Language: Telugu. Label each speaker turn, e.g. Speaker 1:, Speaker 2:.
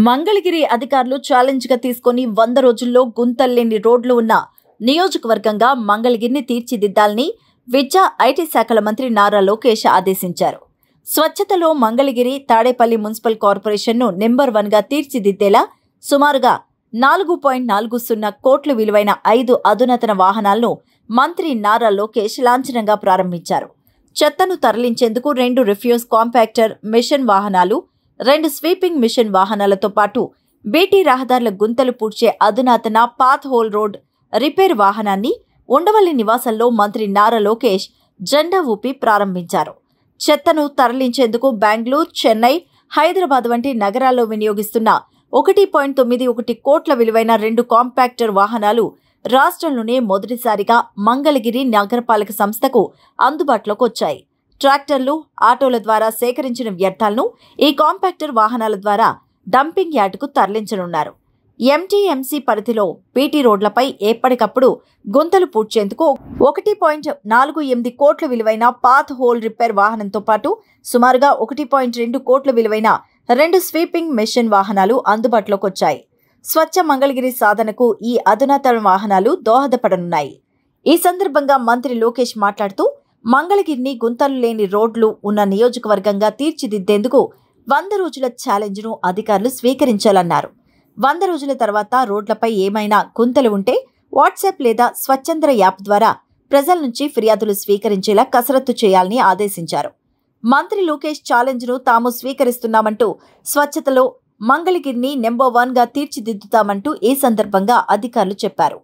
Speaker 1: మంగళగిరి అధికారులు ఛాలెంజ్ గా తీసుకొని 100 రోజుల్లో గుంతల్లేని రోడ్లు ఉన్న నియోజకవర్గంగా మంగళగిరిని తీర్చిదిద్దాలని విద్యా ఐటీ శాఖల మంత్రి నారా లోకేష్ ఆదేశించారు. స్వచ్ఛతలో మంగళగిరి తాడేపల్లి మున్సిపల్ కార్పొరేషన్ను నెంబర్ 1గా తీర్చిదిద్దేలా సుమారుగా 4.40 కోట్ల విలువైన 5 అధునాతన వాహనాలను మంత్రి నారా లోకేష్ లాంఛనంగా ప్రారంభించారు. చెత్తను తరలించేందుకు 2 రిఫ్యూజ్ కాంపాక్టర్ మిషన్ వాహనాలు, 2 స్వీపింగ్ మిషన్ వాహనాలతో పాటు బీటీ రహదారుల గుంతలు పూడ్చే అధునాతన పాత్ హోల్ రోడ్ రిపేర్ వాహనాన్ని ఉండవల్లి నివాసంలో మంత్రి నారా లోకేష్ జెండా ఊపి ప్రారంభించారు. చెత్తను తరలించేందుకు బెంగళూరు, చెన్నై, హైదరాబాద్ వంటి నగరాల్లో వినియోగిస్తున్న 1.91 కోట్ల విలువైన 2 కాంపాక్టర్ వాహనాలు రాష్ట్రంలోనే మొదటిసారిగా మంగళగిరి నగరపాలక సంస్థకు అందుబాటులోకి వచ్చాయి. ట్రాక్టర్లు, ఆటోల ద్వారా సేకరించిన వ్యర్థాలను ఈ కాంపాక్టర్ వాహనాల ద్వారా డంపింగ్ యార్డుకు తరలించనున్నారు. ఎంటీఎంసీ పరిధిలో బీటీ రోడ్లపై ఎప్పటికప్పుడు గుంతలు పూడ్చేందుకు 1.48 కోట్ల విలువైన పాత్ హోల్ రిపేర్ వాహనంతో పాటు సుమారుగా 1.2 కోట్ల విలువైన 2 స్వీపింగ్ మెషిన్ వాహనాలు అందుబాటులోకి వచ్చాయి. స్వచ్ఛ మంగళగిరి సాధనకు ఈ అధునాతన వాహనాలు దోహదపడనున్నాయి. ఈ సందర్భంగా మంత్రి లోకేష్ మాట్లాడుతూ, మంగళగిరిని గుంతలు లేని రోడ్లు ఉన్న నియోజకవర్గంగా తీర్చిదిద్దేందుకు 100 రోజుల ఛాలెంజ్ను అధికారులు స్వీకరించాలన్నారు. 100 రోజుల తర్వాత రోడ్లపై ఏమైనా గుంతలు ఉంటే వాట్సాప్ లేదా స్వచ్ఛంద్ర యాప్ ద్వారా ప్రజల నుంచి ఫిర్యాదులు స్వీకరించేలా కసరత్తు చేయాలని ఆదేశించారు. మంత్రి లోకేష్ ఛాలెంజ్ను తాము స్వీకరిస్తున్నామంటూ, స్వచ్ఛతలో మంగళగిరిని నెంబర్ 1గా తీర్చిదిద్దుతామంటూ ఈ సందర్భంగా అధికారులు చెప్పారు.